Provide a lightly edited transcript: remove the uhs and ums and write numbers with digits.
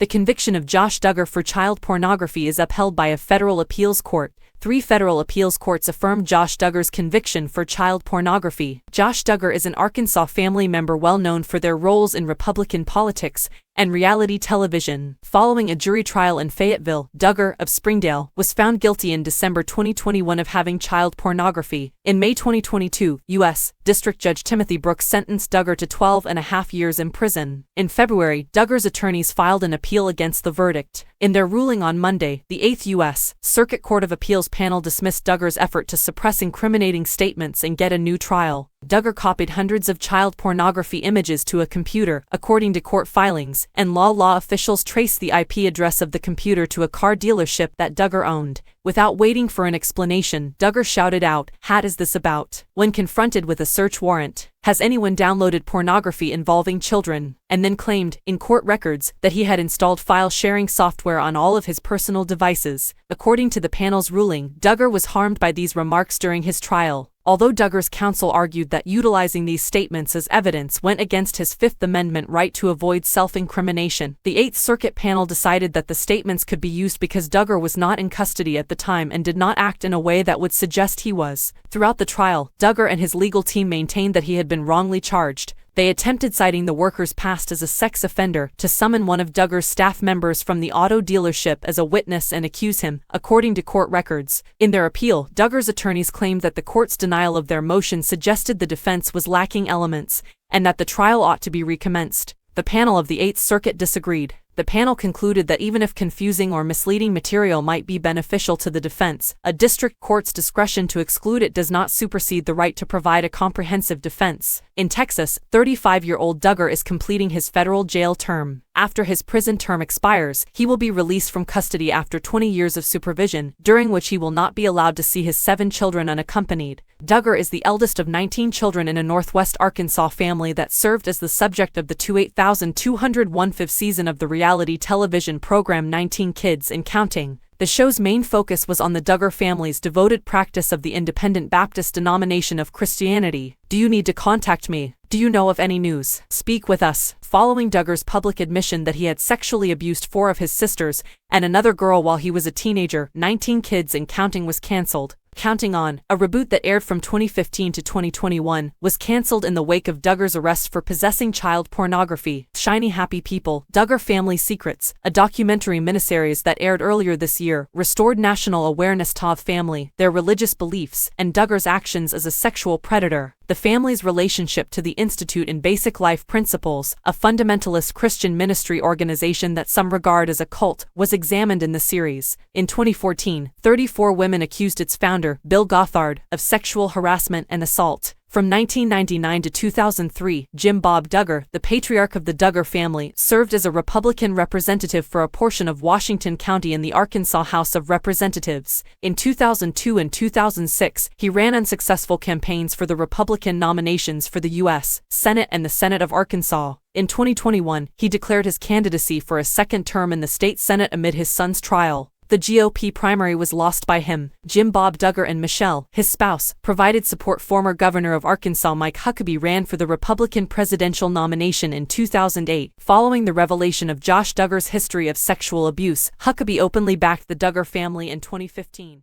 The conviction of Josh Duggar for child pornography is upheld by a federal appeals court. 3 federal appeals courts affirmed Josh Duggar's conviction for child pornography. Josh Duggar is an Arkansas family member well known for their roles in Republican politics and reality television. Following a jury trial in Fayetteville, Duggar, of Springdale, was found guilty in December 2021 of having child pornography. In May 2022, U.S. District Judge Timothy Brooks sentenced Duggar to 12.5 years in prison. In February, Duggar's attorneys filed an appeal against the verdict. In their ruling on Monday, the 8th U.S. Circuit Court of Appeals panel dismissed Duggar's effort to suppress incriminating statements and get a new trial. Duggar copied hundreds of child pornography images to a computer, according to court filings, and law officials traced the IP address of the computer to a car dealership that Duggar owned. Without waiting for an explanation, Duggar shouted out, "What is this about?" when confronted with a search warrant. Has anyone downloaded pornography involving children? And then claimed, in court records, that he had installed file-sharing software on all of his personal devices. According to the panel's ruling, Duggar was harmed by these remarks during his trial. Although Duggar's counsel argued that utilizing these statements as evidence went against his Fifth Amendment right to avoid self-incrimination, the Eighth Circuit panel decided that the statements could be used because Duggar was not in custody at the time and did not act in a way that would suggest he was. Throughout the trial, Duggar and his legal team maintained that he had been wrongly charged. They attempted citing the worker's past as a sex offender to summon one of Duggar's staff members from the auto dealership as a witness and accuse him, according to court records. In their appeal, Duggar's attorneys claimed that the court's denial of their motion suggested the defense was lacking elements, and that the trial ought to be recommenced. The panel of the Eighth Circuit disagreed. The panel concluded that even if confusing or misleading material might be beneficial to the defense, a district court's discretion to exclude it does not supersede the right to provide a comprehensive defense. In Texas, 35-year-old Duggar is completing his federal jail term. After his prison term expires, he will be released from custody after 20 years of supervision, during which he will not be allowed to see his 7 children unaccompanied. Duggar is the eldest of 19 children in a Northwest Arkansas family that served as the subject of the 82,201th season of the reality television program 19 Kids and Counting. The show's main focus was on the Duggar family's devoted practice of the Independent Baptist denomination of Christianity. Do you need to contact me? Do you know of any news? Speak with us. Following Duggar's public admission that he had sexually abused 4 of his sisters and another girl while he was a teenager, 19 Kids and Counting was cancelled. Counting On, a reboot that aired from 2015 to 2021, was cancelled in the wake of Duggar's arrest for possessing child pornography. Shiny Happy People, Duggar Family Secrets, a documentary miniseries that aired earlier this year, restored national awareness to the family, their religious beliefs, and Duggar's actions as a sexual predator. The family's relationship to the Institute in Basic Life Principles, a fundamentalist Christian ministry organization that some regard as a cult, was examined in the series. In 2014, 34 women accused its founder, Bill Gothard, of sexual harassment and assault. From 1999 to 2003, Jim Bob Duggar, the patriarch of the Duggar family, served as a Republican representative for a portion of Washington County in the Arkansas House of Representatives. In 2002 and 2006, he ran unsuccessful campaigns for the Republican nominations for the U.S. Senate and the Senate of Arkansas. In 2021, he declared his candidacy for a second term in the state Senate amid his son's trial. The GOP primary was lost by him. Jim Bob Duggar and Michelle, his spouse, provided support. Former governor of Arkansas Mike Huckabee ran for the Republican presidential nomination in 2008. Following the revelation of Josh Duggar's history of sexual abuse, Huckabee openly backed the Duggar family in 2015.